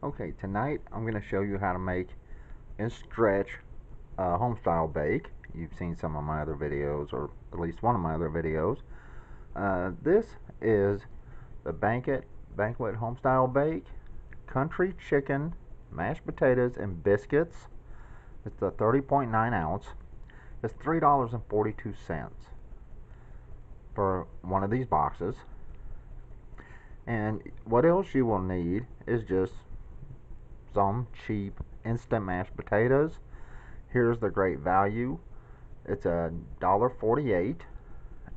Okay, tonight I'm going to show you how to make and stretch a home style bake. You've seen some of my other videos, or at least one of my other videos. This is the Banquet home style bake, country chicken, mashed potatoes, and biscuits. It's a 30.9 ounce. It's $3.42 for one of these boxes. And what else you will need is just some cheap instant mashed potatoes. Here's the great value. It's a $1.48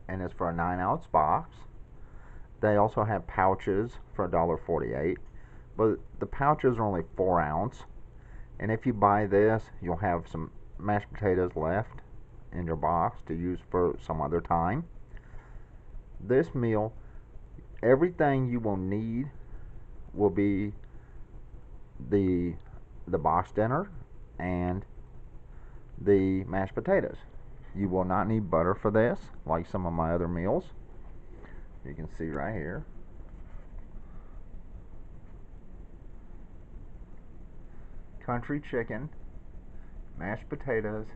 and it's for a 9-ounce box. They also have pouches for a $1.48, but the pouches are only 4 ounce. And if you buy this, you'll have some mashed potatoes left in your box to use for some other time. This meal, everything you will need will be the box dinner and the mashed potatoes. You will not need butter for this, like some of my other meals. You can see right here. Country chicken, mashed potatoes,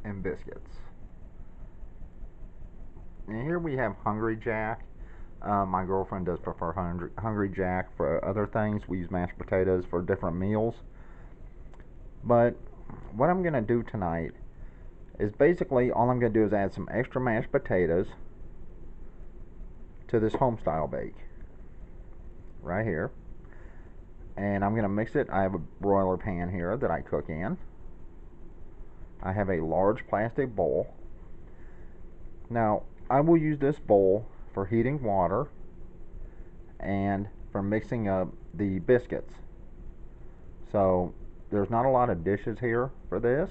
and biscuits. And here we have Hungry Jack. My girlfriend does prefer Hungry Jack for other things. We use mashed potatoes for different meals. But what I'm going to do tonight is basically all I'm going to do is add some extra mashed potatoes to this home style bake right here. And I'm going to mix it. I have a broiler pan here that I cook in. I have a large plastic bowl. Now, I will use this bowl for heating water and for mixing up the biscuits. So, there's not a lot of dishes here for this.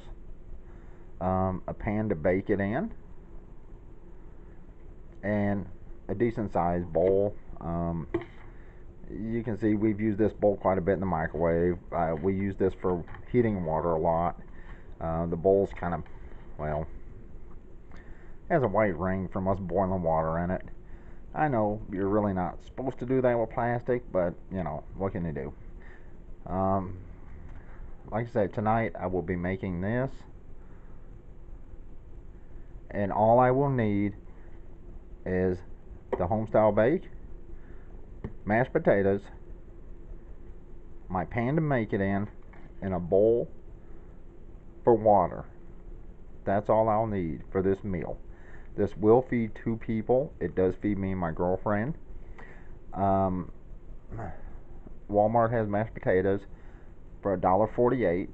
A pan to bake it in, and a decent sized bowl. You can see we've used this bowl quite a bit in the microwave. We use this for heating water a lot. The bowl's kind of, well, has a white ring from us boiling water in it. I know you're really not supposed to do that with plastic, but you know, what can you do? Like I said, tonight I will be making this, and all I will need is the homestyle bake, mashed potatoes, my pan to make it in, and a bowl for water. That's all I'll need for this meal. This will feed 2 people. It does feed me and my girlfriend. Um, Walmart has mashed potatoes for $1.48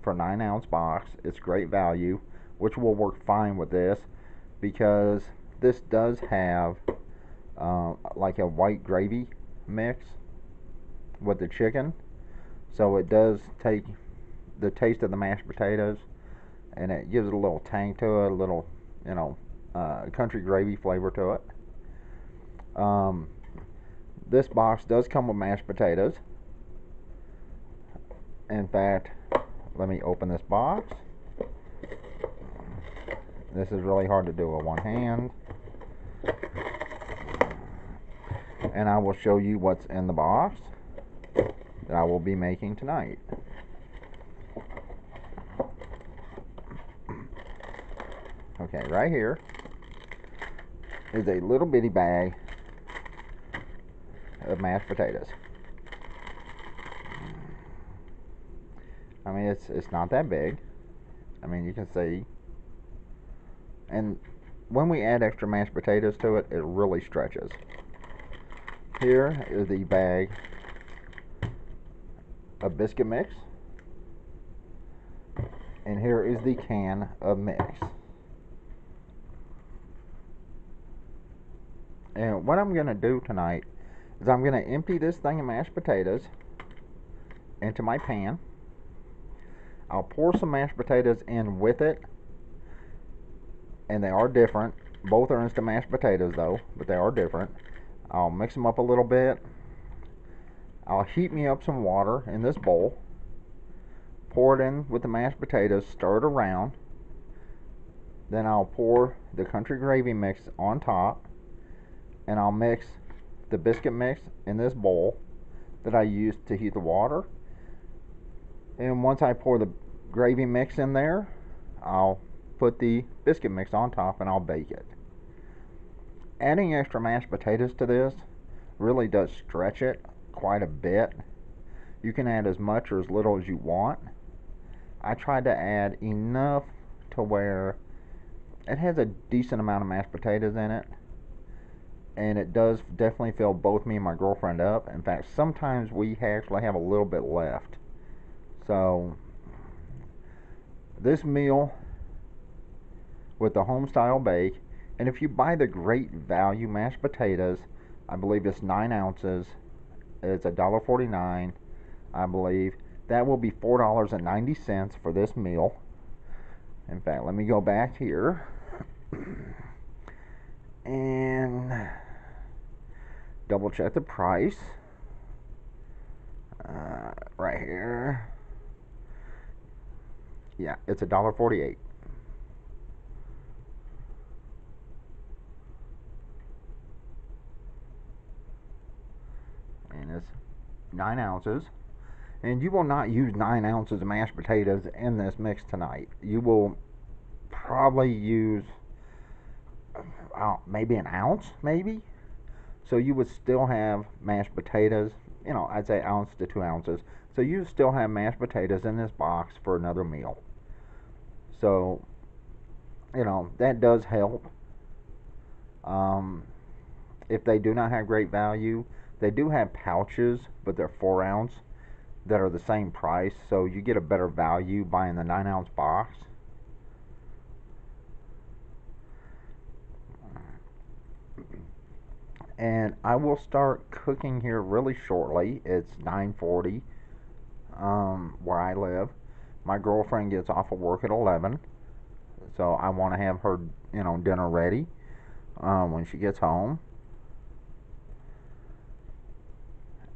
for a 9-ounce box. It's great value, which will work fine with this because this does have like a white gravy mix with the chicken. So it does take the taste of the mashed potatoes and it gives it a little tang to it, a little, you know, country gravy flavor to it. This box does come with mashed potatoes. In fact, let me open this box. This is really hard to do with one hand. And I will show you what's in the box that I will be making tonight. Okay, right here is a little bitty bag of mashed potatoes. I mean, it's not that big. I mean, you can see. And when we add extra mashed potatoes to it, it really stretches. Here is the bag of biscuit mix. And here is the can of mix. And what I'm going to do tonight is I'm going to empty this thing of mashed potatoes into my pan. I'll pour some mashed potatoes in with it. And they are different. Both are instant mashed potatoes though, but they are different. I'll mix them up a little bit. I'll heat me up some water in this bowl. Pour it in with the mashed potatoes, stir it around. Then I'll pour the country gravy mix on top. And I'll mix the biscuit mix in this bowl that I used to heat the water. And once I pour the gravy mix in there, I'll put the biscuit mix on top and I'll bake it. Adding extra mashed potatoes to this really does stretch it quite a bit. You can add as much or as little as you want. I tried to add enough to where it has a decent amount of mashed potatoes in it, and it does definitely fill both me and my girlfriend up. In fact, sometimes we actually have a little bit left. So this meal with the home-style bake, and if you buy the Great Value mashed potatoes, I believe it's 9 ounces. It's $1.49, I believe. That will be $4.90 for this meal. In fact, let me go back here and double check the price. Right here. Yeah, it's $1.48. And it's 9 ounces. And you will not use 9 ounces of mashed potatoes in this mix tonight. You will probably use maybe an ounce, maybe. So you would still have mashed potatoes, I'd say ounce to 2 ounces. So you still have mashed potatoes in this box for another meal. So, that does help. If they do not have Great Value, they do have pouches, but they're 4 ounce that are the same price. So you get a better value buying the 9 ounce box. And I will start cooking here really shortly. It's 9:40 where I live. My girlfriend gets off of work at 11, so I want to have her, dinner ready when she gets home.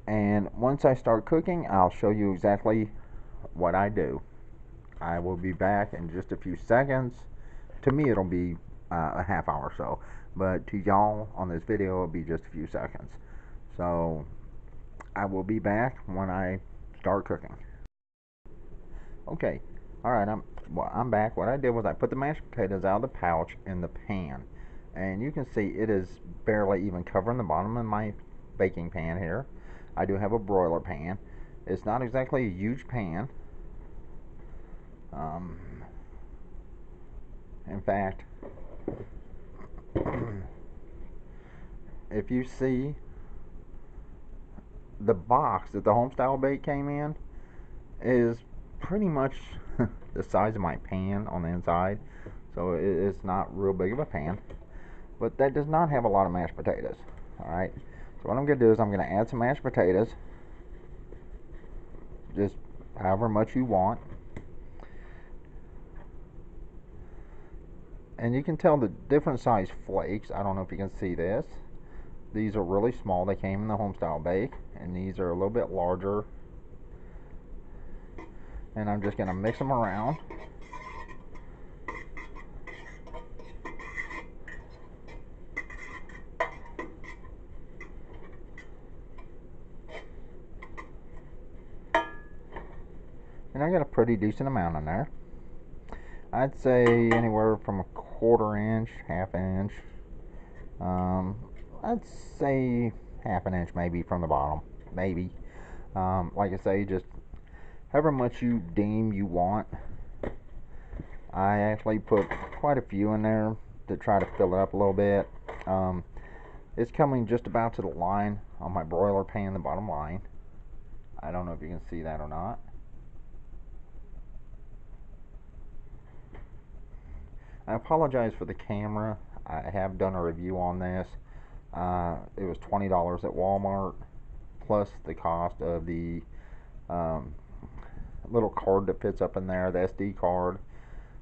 And once I start cooking, I'll show you exactly what I do. I will be back in just a few seconds. To me, it'll be a half hour or so, but to y'all on this video, it'll be just a few seconds. So I will be back when I start cooking. Okay, all right, I'm back. What I did was I put the mashed potatoes out of the pouch in the pan, and you can see it is barely even covering the bottom of my baking pan here. I do have a broiler pan. It's not exactly a huge pan. In fact, if you see the box that the Homestyle Bake came in is pretty much the size of my pan on the inside, so it's not real big of a pan, but that does not have a lot of mashed potatoes. Alright, so what I'm going to do is I'm going to add some mashed potatoes, just however much you want. And you can tell the different size flakes. I don't know if you can see this. These are really small. They came in the Homestyle Bake, and these are a little bit larger. And I'm just going to mix them around. And I got a pretty decent amount in there. I'd say anywhere from a 1/4 inch, 1/2 inch. I'd say 1/2 inch maybe from the bottom. Maybe. Like I say, just however much you deem you want. I actually put quite a few in there to try to fill it up a little bit. It's coming just about to the line on my broiler pan, the bottom line. I don't know if you can see that or not. I apologize for the camera. I have done a review on this. It was $20 at Walmart, plus the cost of the little card that fits up in there, the SD card.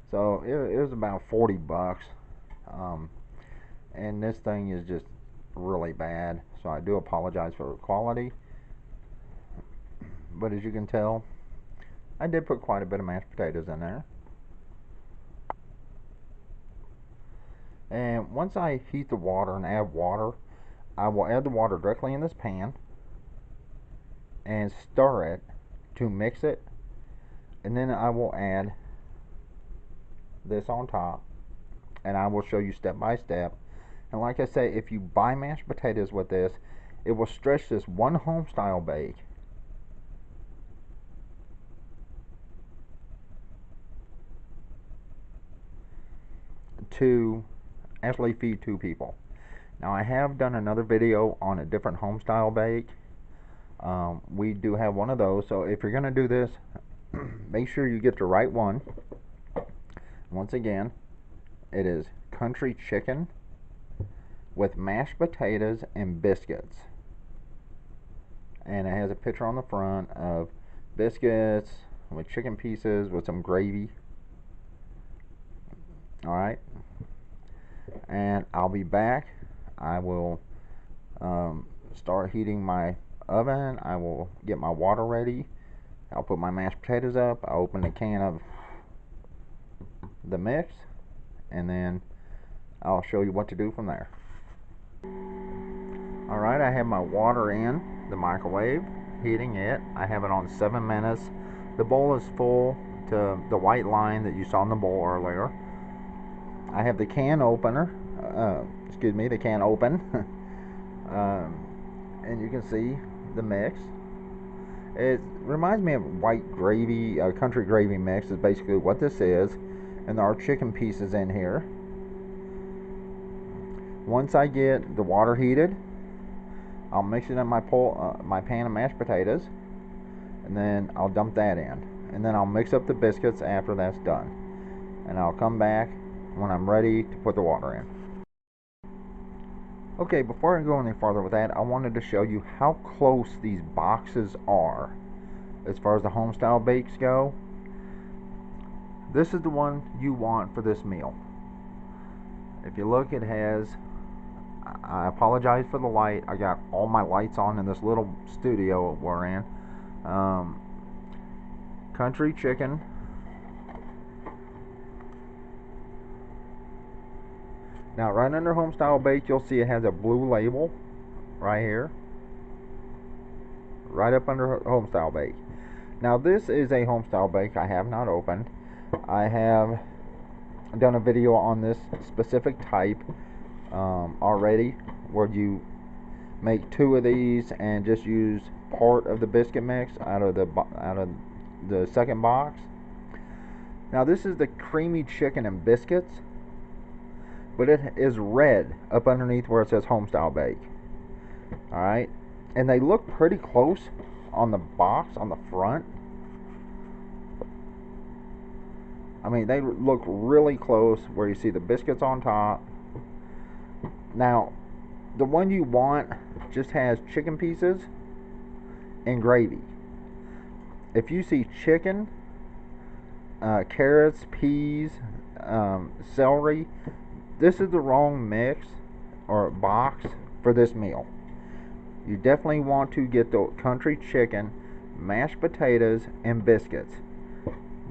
So it was about 40 bucks. And this thing is just really bad. So I do apologize for the quality. But as you can tell, I did put quite a bit of mashed potatoes in there. And once I heat the water and add water, I will add the water directly in this pan and stir it to mix it. And then I will add this on top, and I will show you step by step. And like I say, if you buy mashed potatoes with this, it will stretch this one homestyle bake to actually feed 2 people. Now I have done another video on a different homestyle bake. We do have one of those, so if you're going to do this, make sure you get the right one. Once again, it is country chicken with mashed potatoes and biscuits. And it has a picture on the front of biscuits with chicken pieces with some gravy. Alright, and I'll be back. I will start heating my oven. I will get my water ready. I'll put my mashed potatoes up. I'll open a can of the mix, and then I'll show you what to do from there. Alright, I have my water in the microwave, heating it. I have it on 7 minutes. The bowl is full to the white line that you saw in the bowl earlier. I have the can opener, the can open, and you can see the mix. It reminds me of white gravy, country gravy mix is basically what this is, and there are chicken pieces in here. Once I get the water heated, I'll mix it in my pan of mashed potatoes, and then I'll dump that in, and then I'll mix up the biscuits after that's done, and I'll come back when I'm ready to put the water in. Okay, before I go any farther with that, I wanted to show you how close these boxes are as far as the homestyle bakes go. This is the one you want for this meal. If you look, it has, I apologize for the light, I got all my lights on in this little studio we're in. Country chicken, now right under homestyle bake, you'll see it has a blue label right here, right up under homestyle bake. Now this is a homestyle bake I have not opened. I have done a video on this specific type already, where you make 2 of these and just use part of the biscuit mix out of the second box. Now this is the creamy chicken and biscuits, but it is red up underneath where it says homestyle bake. Alright, and they look pretty close on the box on the front. I mean, they look really close where you see the biscuits on top. Now the one you want just has chicken pieces and gravy. If you see chicken, carrots, peas, celery, this is the wrong mix or box for this meal. You definitely want to get the country chicken, mashed potatoes, and biscuits.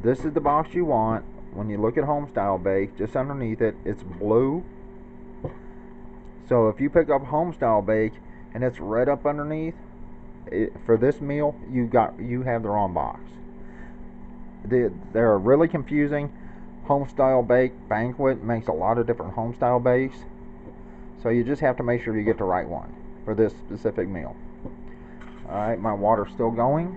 This is the box you want. When you look at homestyle bake, just underneath it, it's blue. So if you pick up homestyle bake and it's red up underneath, for this meal, you have the wrong box. They're really confusing. Homestyle bake banquet makes a lot of different homestyle bakes, so you just have to make sure you get the right one for this specific meal. Alright, my water's still going.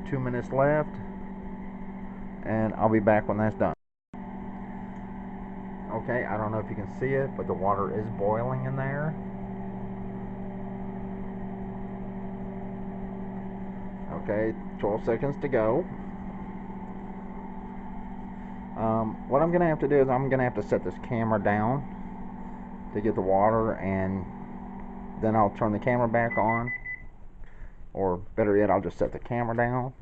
2 minutes left, and I'll be back when that's done. Okay, I don't know if you can see it, but the water is boiling in there. Okay, 12 seconds to go. What I'm going to have to do is I'm going to have to set this camera down to get the water, and then I'll turn the camera back on. Or better yet, I'll just set the camera down.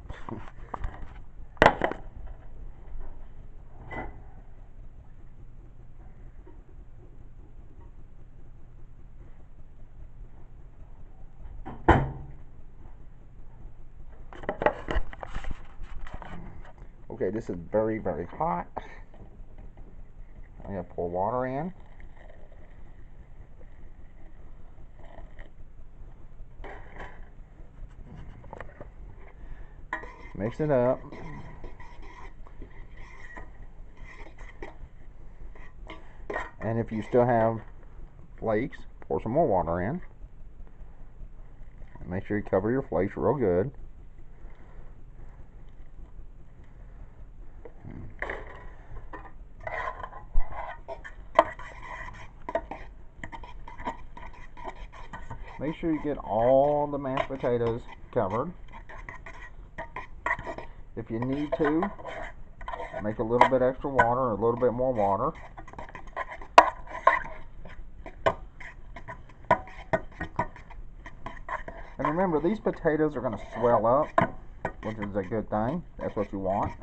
Okay, this is very, very hot. I'm going to pour water in. Mix it up. And if you still have flakes, pour some more water in. Make sure you cover your flakes real good. Make sure you get all the mashed potatoes covered. If you need to, make a little bit extra water or a little bit more water. And remember, these potatoes are going to swell up, which is a good thing. That's what you want.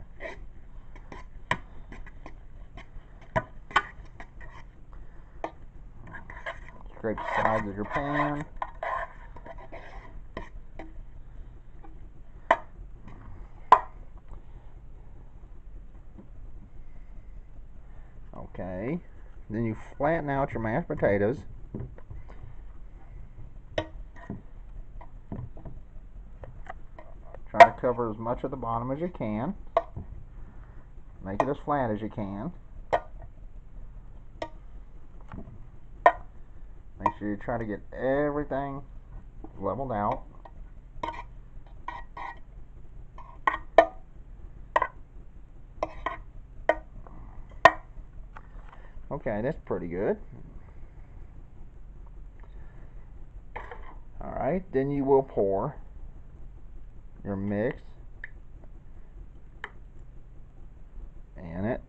Scrape the sides of your pan. Okay. Then you flatten out your mashed potatoes. Try to cover as much of the bottom as you can. Make it as flat as you can. Make sure you try to get everything leveled out. Okay, that's pretty good. Alright, then you will pour your mix in it.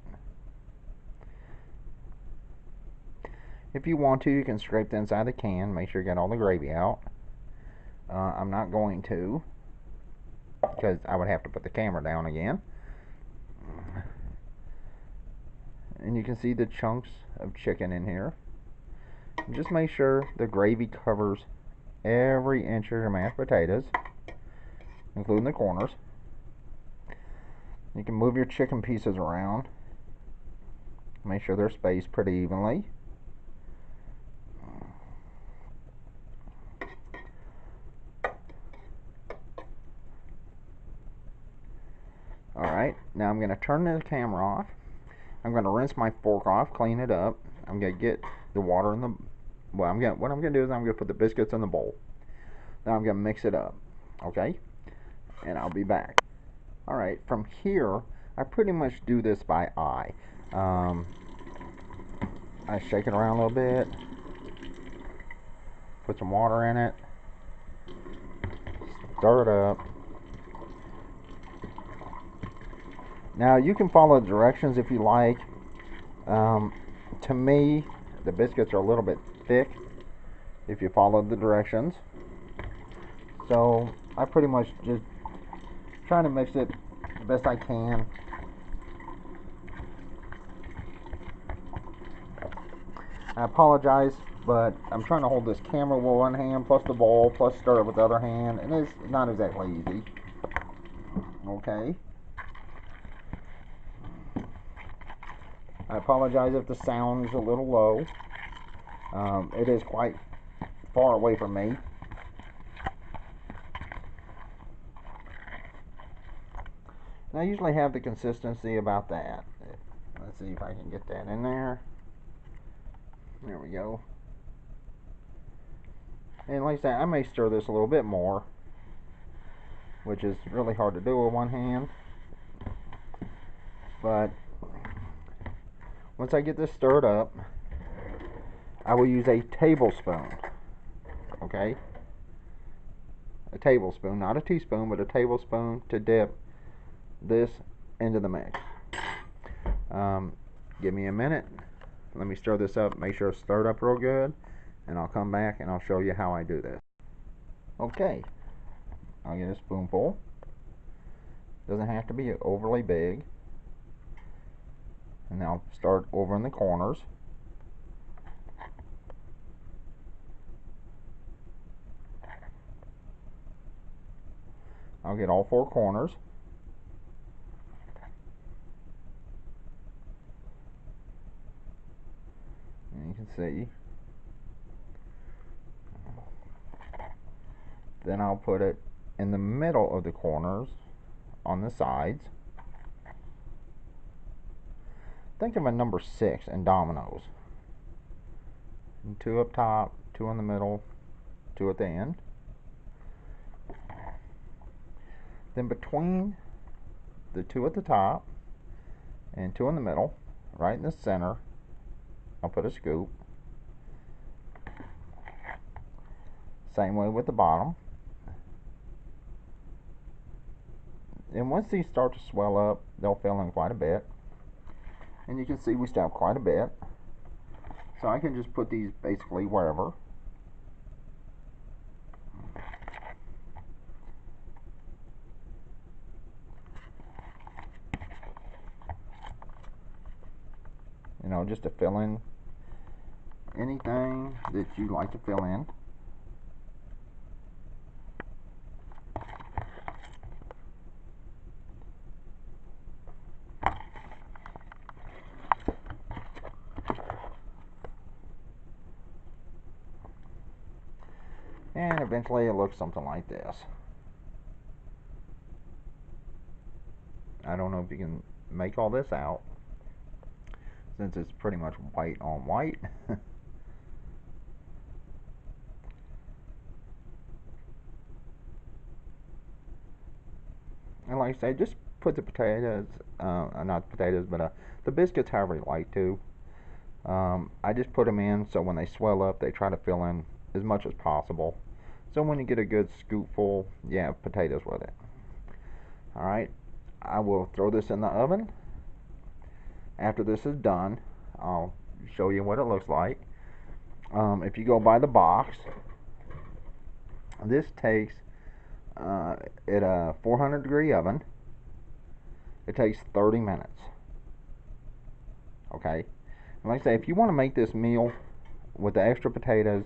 If you want to, you can scrape the inside of the can. Make sure you get all the gravy out. I'm not going to, because I would have to put the camera down again. And you can see the chunks of chicken in here. Just make sure the gravy covers every inch of your mashed potatoes, including the corners. You can move your chicken pieces around. Make sure they're spaced pretty evenly. Alright, now I'm going to turn the camera off. I'm going to rinse my fork off, clean it up. I'm going to get the water in the... Well, what I'm going to do is I'm going to put the biscuits in the bowl. Now I'm going to mix it up. Okay? And I'll be back. Alright, from here, I pretty much do this by eye. I shake it around a little bit. Put some water in it. Stir it up. Now you can follow the directions if you like. To me, the biscuits are a little bit thick if you follow the directions. So I pretty much just try to mix it the best I can. I apologize, but I'm trying to hold this camera with one hand, plus the bowl, plus stir it with the other hand, and it's not exactly easy. Okay. I apologize if the sound is a little low. It is quite far away from me. And I usually have the consistency about that. Let's see if I can get that in there. There we go. And like I said, I may stir this a little bit more, which is really hard to do with one hand. But once I get this stirred up, I will use a tablespoon. Okay? A tablespoon, not a teaspoon, but a tablespoon to dip this into the mix. Give me a minute. Let me stir this up, make sure it's stirred up real good, and I'll come back and I'll show you how I do this. Okay, I'll get a spoonful. Doesn't have to be overly big. And I'll start over in the corners. I'll get all four corners. And you can see. Then I'll put it in the middle of the corners on the sides. Think of a number 6 in dominoes. 2 up top, 2 in the middle, 2 at the end. Then between the 2 at the top and 2 in the middle, right in the center, I'll put a scoop. Same way with the bottom. And once these start to swell up, they'll fill in quite a bit. And you can see we still have quite a bit. So I can just put these basically wherever. You know, just to fill in anything that you like to fill in. And eventually it looks something like this. I don't know if you can make all this out, since it's pretty much white on white. And like I say, just put the potatoes, not the potatoes, but the biscuits however you like to. I just put them in so when they swell up, they try to fill in as much as possible. So when you get a good scoopful, you have potatoes with it. Alright, I will throw this in the oven. After this is done, I'll show you what it looks like. If you go by the box, this takes, at a 400 degree oven, it takes 30 minutes. Okay? And like I say, if you want to make this meal with the extra potatoes,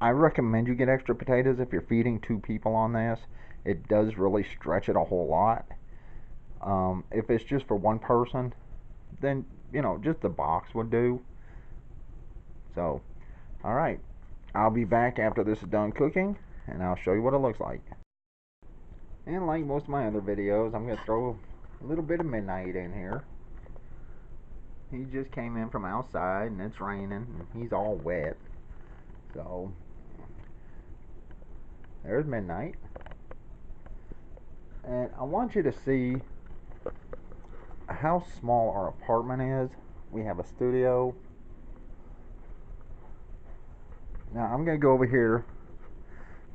I recommend you get extra potatoes if you're feeding 2 people on this. It does really stretch it a whole lot. If it's just for 1 person, then, you know, just the box would do. So, alright. I'll be back after this is done cooking, and I'll show you what it looks like. And like most of my other videos, I'm going to throw a little bit of midnight in here. He just came in from outside, and it's raining, and he's all wet. So, there's midnight. And I want you to see how small our apartment is. We have a studio. Now I'm going to go over here.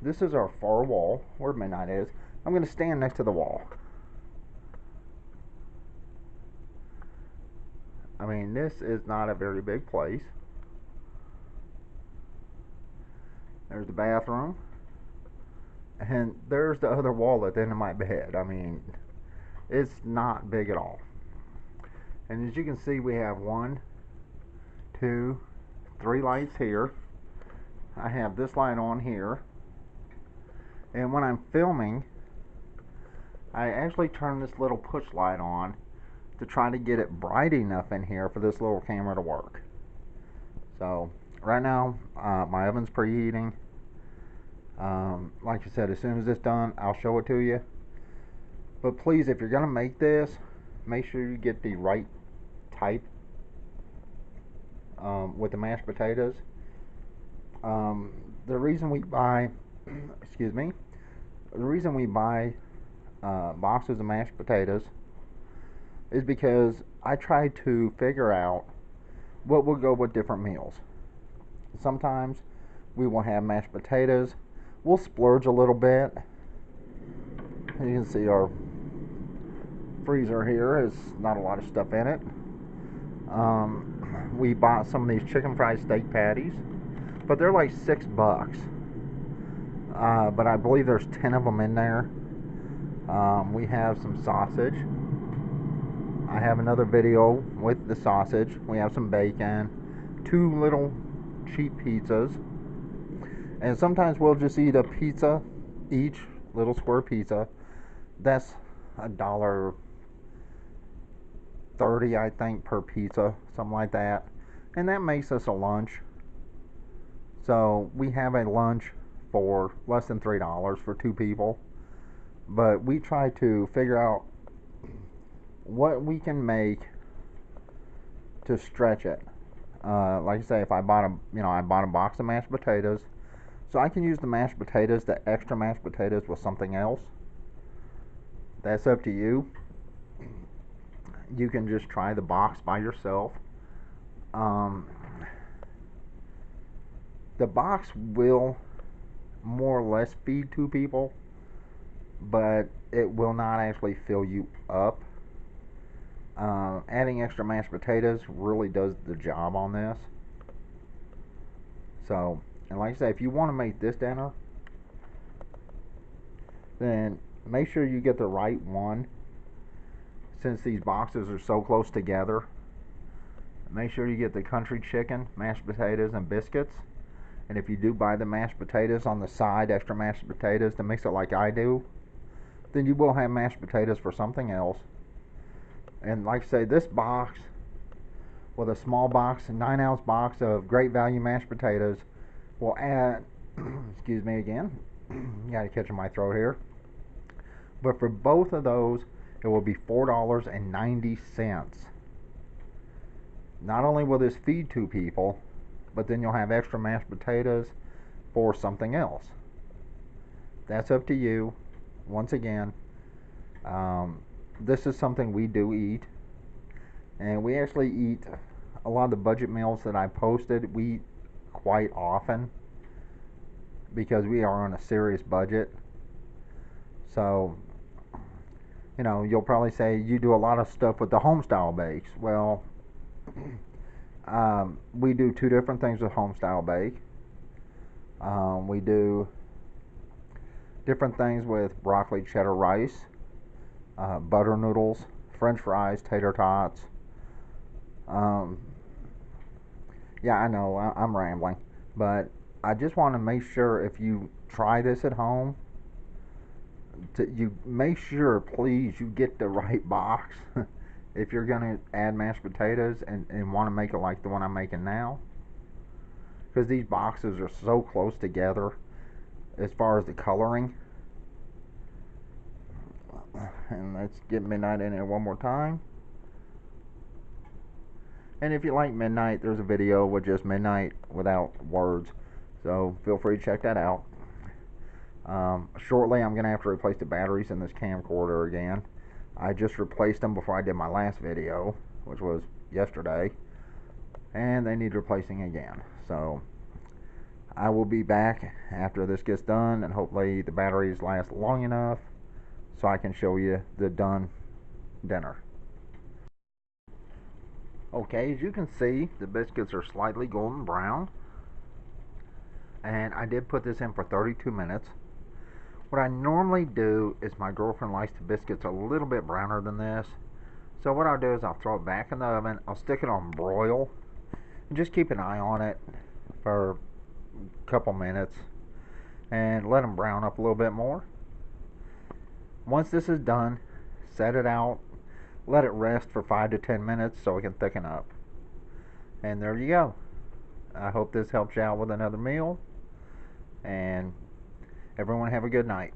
This is our far wall where midnight is. I'm going to stand next to the wall. I mean, this is not a very big place. There's the bathroom. And there's the other wall at the end of my bed. I mean, it's not big at all. And as you can see, we have 1, 2, 3 lights here. I have this light on here. And when I'm filming, I actually turn this little push light on to try to get it bright enough in here for this little camera to work. So, right now, my oven's preheating. Like I said, as soon as it's done, I'll show it to you. But please, if you're going to make this, make sure you get the right type with the mashed potatoes. The reason we buy, excuse me, the reason we buy boxes of mashed potatoes is because I try to figure out what will go with different meals. Sometimes we will have mashed potatoes. We'll splurge a little bit. You can see our freezer here is not a lot of stuff in it. We bought some of these chicken fried steak patties, but they're like $6. But I believe there's 10 of them in there. We have some sausage. I have another video with the sausage. We have some bacon, 2 little cheap pizzas, and sometimes we'll just eat a pizza each, little square pizza. That's $1.30, I think, per pizza, something like that, and that makes us a lunch. So we have a lunch for less than $3 for 2 people. but we try to figure out what we can make to stretch it. Like I say, if I bought I bought a box of mashed potatoes, so I can use the mashed potatoes, the extra mashed potatoes, with something else. That's up to you. You can just try the box by yourself. Um, the box will more or less feed two people, but it will not actually fill you up. Adding extra mashed potatoes really does the job on this. So, and like I say, if you want to make this dinner, then make sure you get the right one. Since these boxes are so close together, make sure you get the country chicken, mashed potatoes, and biscuits. And if you do buy the mashed potatoes on the side, extra mashed potatoes to mix it like I do, then you will have mashed potatoes for something else. And like I say, this box, with a small box, a 9-ounce box of great value mashed potatoes, will add, excuse me again, gotta catch in my throat here. But for both of those, it will be $4.90. Not only will this feed two people, but then you'll have extra mashed potatoes for something else. That's up to you. Once again, this is something we do eat, and we actually eat a lot of the budget meals that I posted. We eat quite often because we are on a serious budget. So, you'll probably say you do a lot of stuff with the homestyle bakes. Well, we do two different things with homestyle bake. We do different things with broccoli cheddar rice, butter noodles, french fries, tater tots. Yeah, I know I'm rambling, but I just want to make sure if you try this at home, you make sure, please, you get the right box if you're going to add mashed potatoes and want to make it like the one I'm making now. Because these boxes are so close together as far as the coloring. And let's get midnight in here one more time. And if you like midnight, there's a video with just midnight without words, so feel free to check that out. Shortly, I'm going to have to replace the batteries in this camcorder again. I just replaced them before I did my last video, which was yesterday, and they need replacing again. So I will be back after this gets done, and hopefully the batteries last long enough so I can show you the done dinner. Okay, as you can see, the biscuits are slightly golden brown, and I did put this in for 32 minutes. What I normally do is, my girlfriend likes the biscuits a little bit browner than this, so what I'll do is I'll throw it back in the oven. I'll stick it on broil and just keep an eye on it for a couple minutes and let them brown up a little bit more. Once this is done, set it out, let it rest for 5 to 10 minutes so it can thicken up. And there you go. I hope this helps you out with another meal, and everyone have a good night.